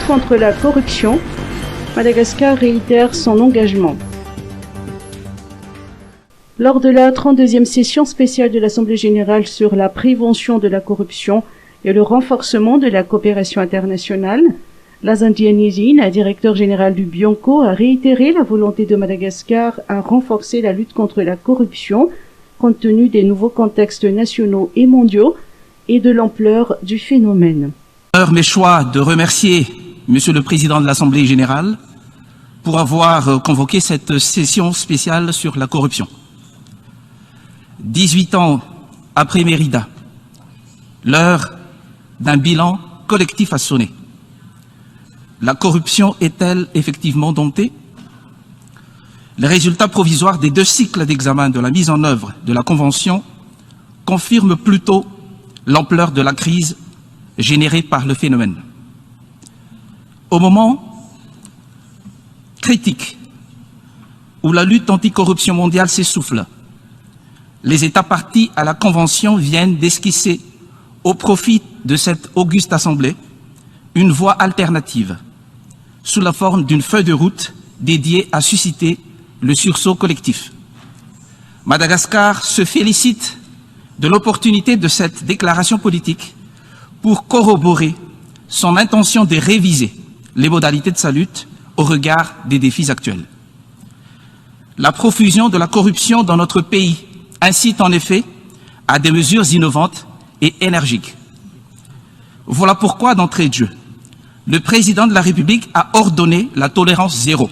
lutte contre la corruption, Madagascar réitère son engagement. Lors de la 32e session spéciale de l'Assemblée générale sur la prévention de la corruption et le renforcement de la coopération internationale, Lazandjian Nizine, directeur général du Bianco, a réitéré la volonté de Madagascar à renforcer la lutte contre la corruption, compte tenu des nouveaux contextes nationaux et mondiaux et de l'ampleur du phénomène. Mes choix de remercier Monsieur le Président de l'Assemblée générale pour avoir convoqué cette session spéciale sur la corruption. 18 ans après Mérida, l'heure d'un bilan collectif a sonné. La corruption est-elle effectivement domptée? Les résultats provisoires des 2 cycles d'examen de la mise en œuvre de la Convention confirment plutôt l'ampleur de la crise générée par le phénomène. Au moment critique où la lutte anticorruption mondiale s'essouffle, les États partis à la Convention viennent d'esquisser, au profit de cette auguste Assemblée, une voie alternative, sous la forme d'une feuille de route dédiée à susciter le sursaut collectif. Madagascar se félicite de l'opportunité de cette déclaration politique pour corroborer son intention de réviser les modalités de sa lutte au regard des défis actuels. La profusion de la corruption dans notre pays incite en effet à des mesures innovantes et énergiques. Voilà pourquoi, d'entrée de jeu, le Président de la République a ordonné la tolérance zéro.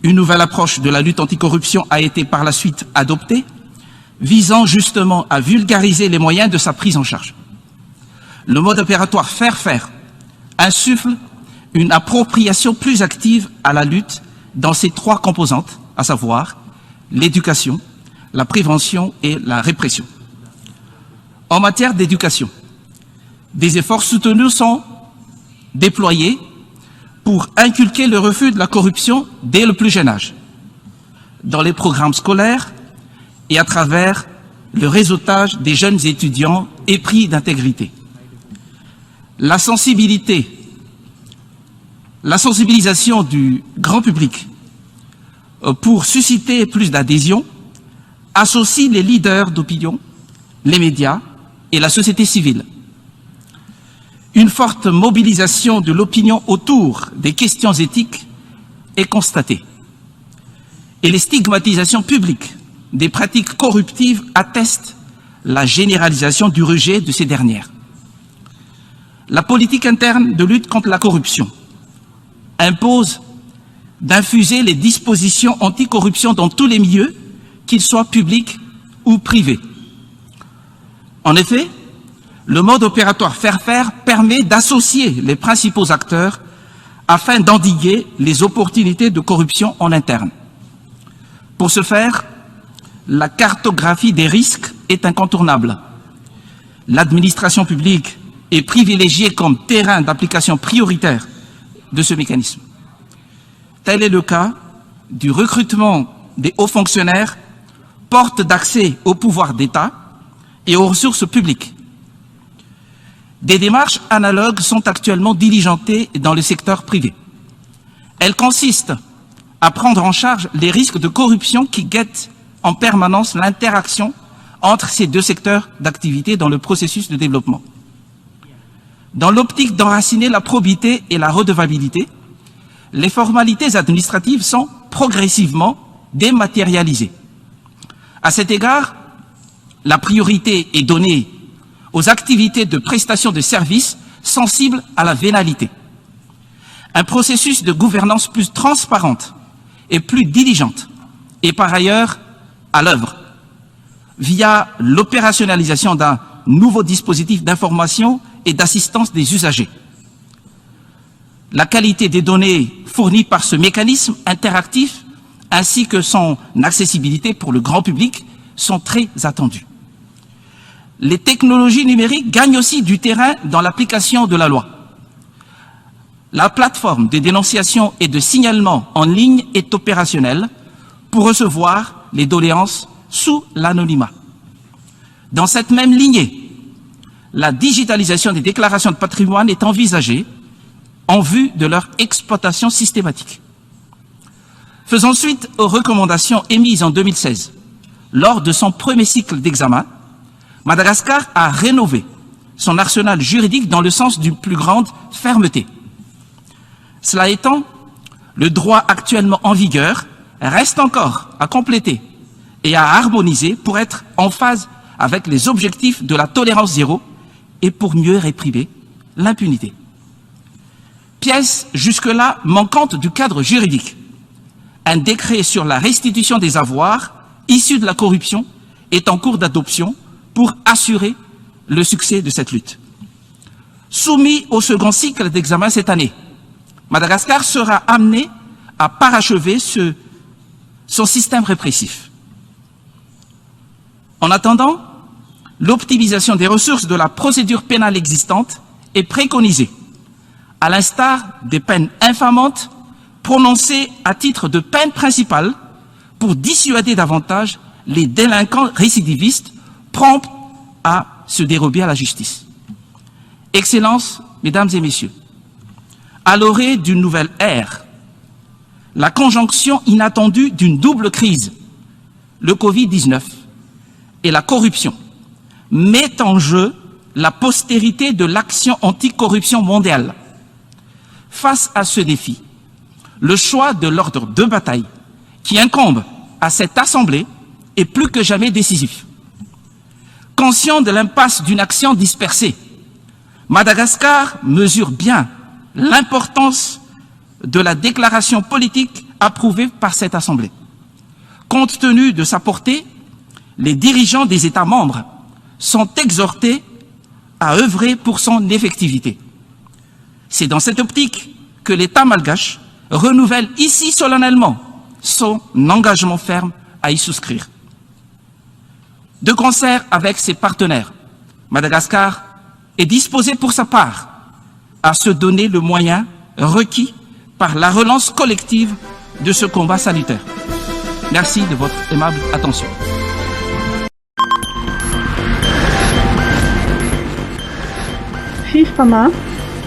Une nouvelle approche de la lutte anticorruption a été par la suite adoptée, visant justement à vulgariser les moyens de sa prise en charge. Le mode opératoire faire-faire insuffle une appropriation plus active à la lutte dans ses 3 composantes, à savoir l'éducation, la prévention et la répression. En matière d'éducation, des efforts soutenus sont déployés pour inculquer le refus de la corruption dès le plus jeune âge, dans les programmes scolaires et à travers le réseautage des jeunes étudiants épris d'intégrité. La sensibilisation du grand public pour susciter plus d'adhésion associe les leaders d'opinion, les médias et la société civile. Une forte mobilisation de l'opinion autour des questions éthiques est constatée. Et les stigmatisations publiques des pratiques corruptives attestent la généralisation du rejet de ces dernières. La politique interne de lutte contre la corruption impose d'infuser les dispositions anticorruption dans tous les milieux, qu'ils soient publics ou privés. En effet, le mode opératoire faire-faire permet d'associer les principaux acteurs afin d'endiguer les opportunités de corruption en interne. Pour ce faire, la cartographie des risques est incontournable. L'administration publique est privilégiée comme terrain d'application prioritaire de ce mécanisme. Tel est le cas du recrutement des hauts fonctionnaires, porte d'accès au pouvoir d'État et aux ressources publiques. Des démarches analogues sont actuellement diligentées dans le secteur privé. Elles consistent à prendre en charge les risques de corruption qui guettent en permanence l'interaction entre ces 2 secteurs d'activité dans le processus de développement. Dans l'optique d'enraciner la probité et la redevabilité, les formalités administratives sont progressivement dématérialisées. À cet égard, la priorité est donnée aux activités de prestation de services sensibles à la vénalité. Un processus de gouvernance plus transparente et plus diligente est par ailleurs à l'œuvre via l'opérationnalisation d'un nouveau dispositif d'information et d'assistance des usagers. La qualité des données fournies par ce mécanisme interactif ainsi que son accessibilité pour le grand public sont très attendues. Les technologies numériques gagnent aussi du terrain dans l'application de la loi. La plateforme de dénonciation et de signalement en ligne est opérationnelle pour recevoir les doléances sous l'anonymat. Dans cette même lignée, la digitalisation des déclarations de patrimoine est envisagée en vue de leur exploitation systématique. Faisant suite aux recommandations émises en 2016, lors de son premier cycle d'examen, Madagascar a rénové son arsenal juridique dans le sens d'une plus grande fermeté. Cela étant, le droit actuellement en vigueur reste encore à compléter et à harmoniser pour être en phase avec les objectifs de la tolérance zéro et pour mieux réprimer l'impunité. Pièce jusque-là manquante du cadre juridique, un décret sur la restitution des avoirs issus de la corruption est en cours d'adoption pour assurer le succès de cette lutte. Soumis au second cycle d'examen cette année, Madagascar sera amené à parachever son système répressif. En attendant, l'optimisation des ressources de la procédure pénale existante est préconisée, à l'instar des peines infamantes prononcées à titre de peine principale pour dissuader davantage les délinquants récidivistes prompts à se dérober à la justice. Excellences, Mesdames et Messieurs, à l'orée d'une nouvelle ère, la conjonction inattendue d'une double crise, le Covid-19 et la corruption, met en jeu la postérité de l'action anticorruption mondiale. Face à ce défi, le choix de l'ordre de bataille qui incombe à cette Assemblée est plus que jamais décisif. Conscient de l'impasse d'une action dispersée, Madagascar mesure bien l'importance de la déclaration politique approuvée par cette Assemblée. Compte tenu de sa portée, les dirigeants des États membres sont exhortés à œuvrer pour son effectivité. C'est dans cette optique que l'État malgache renouvelle ici solennellement son engagement ferme à y souscrire. De concert avec ses partenaires, Madagascar est disposé pour sa part à se donner le moyen requis par la relance collective de ce combat salutaire. Merci de votre aimable attention. FIFPAMA,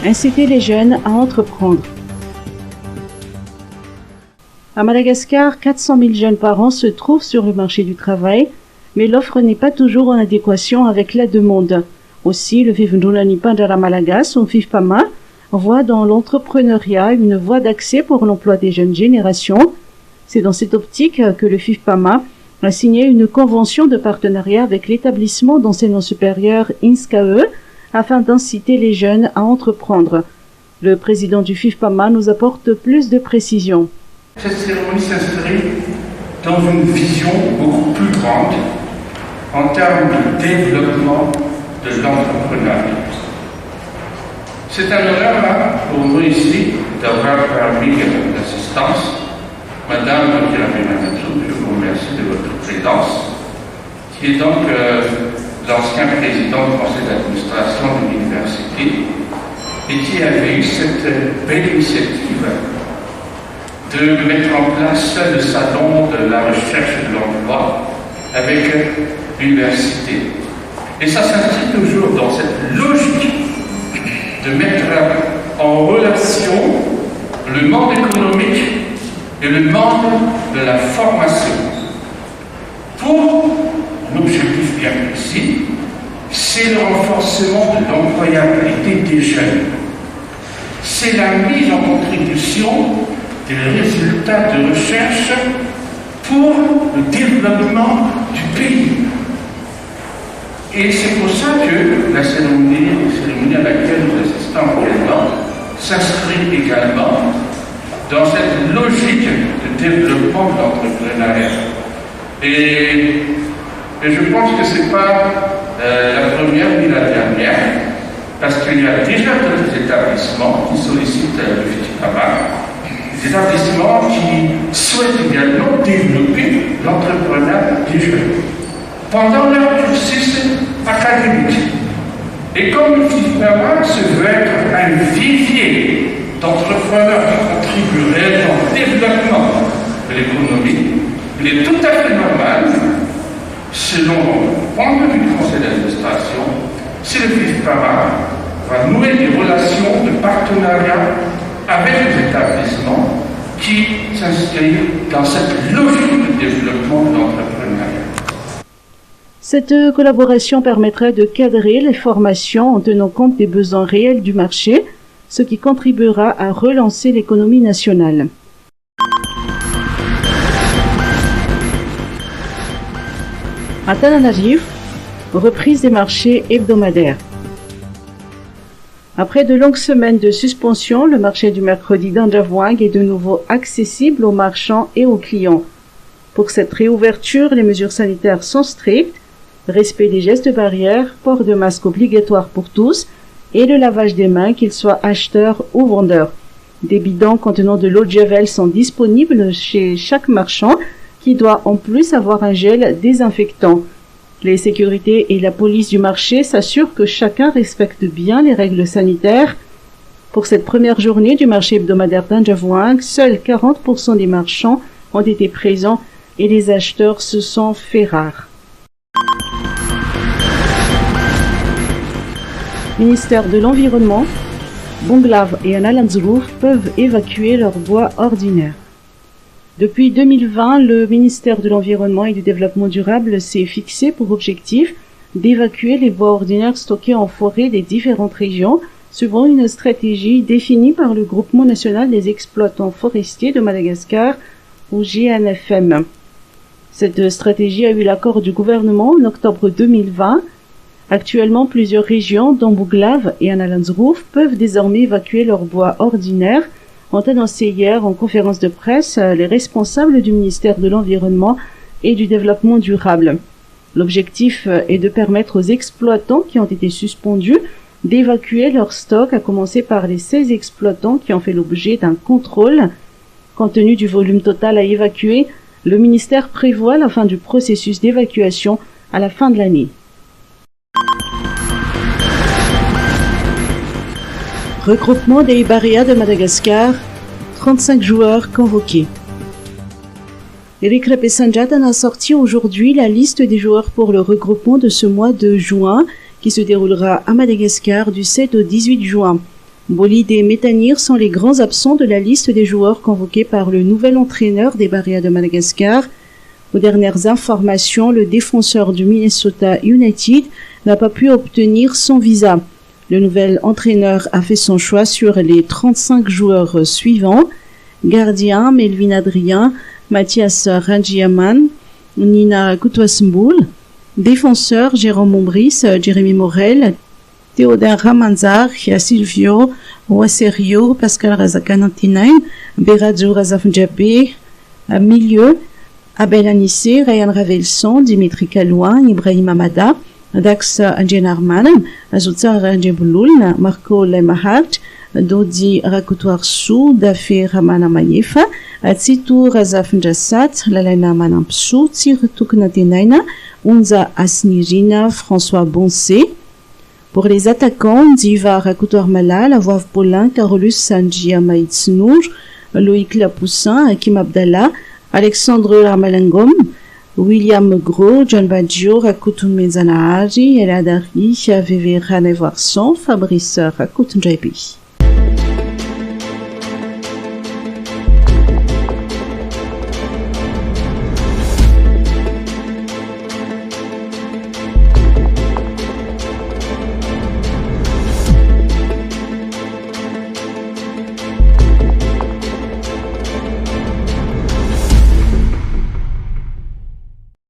inciter les jeunes à entreprendre. À Madagascar, 400 000 jeunes par an se trouvent sur le marché du travail, mais l'offre n'est pas toujours en adéquation avec la demande. Aussi, le Vivundunanipa de la Malagas, ou FIFPAMA, voit dans l'entrepreneuriat une voie d'accès pour l'emploi des jeunes générations. C'est dans cette optique que le FIFPAMA a signé une convention de partenariat avec l'établissement d'enseignement supérieur INSCAE afin d'inciter les jeunes à entreprendre. Le président du FIFPAMA nous apporte plus de précisions. Cette cérémonie s'inscrit dans une vision beaucoup plus grande en termes de développement de l'entrepreneuriat. C'est un honneur pour nous ici d'avoir permis l'assistance. Madame Kirabimanatou, je vous remercie de votre présence, qui est donc l'ancien président du conseil d'administration de l'université et qui avait eu cette belle initiative de mettre en place le salon de la recherche et de l'emploi avec l'université. Et ça s'inscrit toujours dans cette logique de mettre en relation le monde économique et le monde de la formation. Pour un objectif bien précis, c'est le renforcement de l'employabilité des jeunes. C'est la mise en contribution des résultats de recherche pour le développement du pays. Et c'est pour ça que la cérémonie à laquelle nous assistons actuellement s'inscrit également dans cette logique de développement de l'entrepreneuriat. Et je pense que ce n'est pas la première ni la dernière, parce qu'il y a déjà d'autres établissements qui sollicitent le FIFPAMA, des établissements qui souhaitent également développer l'entrepreneuriat des jeunes pendant leur cursus académique. Et comme le FIFPAMA se veut être un vivier d'entrepreneurs qui contribuent réellement au développement de l'économie, il est tout à fait normal, selon le point de vue du conseil d'administration, si le FIFPAMA va nouer des relations de partenariat avec les établissements qui s'inscrivent dans cette logique de développement de l'entrepreneuriat. Cette collaboration permettrait de cadrer les formations en tenant compte des besoins réels du marché, ce qui contribuera à relancer l'économie nationale. À Tel Aviv, reprise des marchés hebdomadaires. Après de longues semaines de suspension, le marché du mercredi d'Anjavouang est de nouveau accessible aux marchands et aux clients. Pour cette réouverture, les mesures sanitaires sont strictes, respect des gestes barrières, port de masque obligatoire pour tous et le lavage des mains, qu'ils soient acheteurs ou vendeurs. Des bidons contenant de l'eau de javel sont disponibles chez chaque marchand qui doit en plus avoir un gel désinfectant. Les sécurités et la police du marché s'assurent que chacun respecte bien les règles sanitaires. Pour cette première journée du marché hebdomadaire d'Anjavouang, seuls 40% des marchands ont été présents et les acheteurs se sont fait rares. Ministère de l'Environnement, Bonglav et Analanzrouf peuvent évacuer leurs bois ordinaires. Depuis 2020, le ministère de l'Environnement et du Développement durable s'est fixé pour objectif d'évacuer les bois ordinaires stockés en forêt des différentes régions, suivant une stratégie définie par le Groupement national des exploitants forestiers de Madagascar, ou GNFM. Cette stratégie a eu l'accord du gouvernement en octobre 2020. Actuellement, plusieurs régions, dont Bonglav et Analanzrouf, peuvent désormais évacuer leurs bois ordinaires, ont annoncé hier en conférence de presse les responsables du ministère de l'Environnement et du Développement durable. L'objectif est de permettre aux exploitants qui ont été suspendus d'évacuer leur stock, à commencer par les 16 exploitants qui ont fait l'objet d'un contrôle. Compte tenu du volume total à évacuer, le ministère prévoit la fin du processus d'évacuation à la fin de l'année. Regroupement des Ibaria de Madagascar, 35 joueurs convoqués. Eric Repesanjatan a sorti aujourd'hui la liste des joueurs pour le regroupement de ce mois de juin qui se déroulera à Madagascar du 7 au 18 juin. Bolide et Métanir sont les grands absents de la liste des joueurs convoqués par le nouvel entraîneur des Ibaria de Madagascar. Aux dernières informations, le défenseur du Minnesota United n'a pas pu obtenir son visa. Le nouvel entraîneur a fait son choix sur les 35 joueurs suivants: gardien Melvin Adrien, Mathias Rangiaman, Nina Koutouasmboul, défenseur Jérôme Mombris, Jérémy Morel, Théodore Ramanzar, Silvio Wasserio, Pascal Razakanantinain, Beradjo Razafndjabé, milieu Abel Anissé, Ryan Ravelson, Dimitri Kalouin, Ibrahim Amada, Dax Anjenarman, Azoutsar Anjebouloul, Marco Lemahat, Dodi Rakoutoarsou, Dafé Ramana Mayefa, Atsitou Razaf Njassat, Lalena Manampsou, Tirtouknatenaina, Unza Asnirina, François Boncé. Pour les attaquants, Diva Rakoutoar Malal, Avoav Paulin, Carolus Sanjia Maïtsnour, Loïc Lapoussin, Hakim Abdallah, Alexandre Ramalangom, William Gros, John Baggio, Rakoutoun Mezanahari, Eladari, Veve Ranevarson, Fabrice Rakoutoun Jaibi.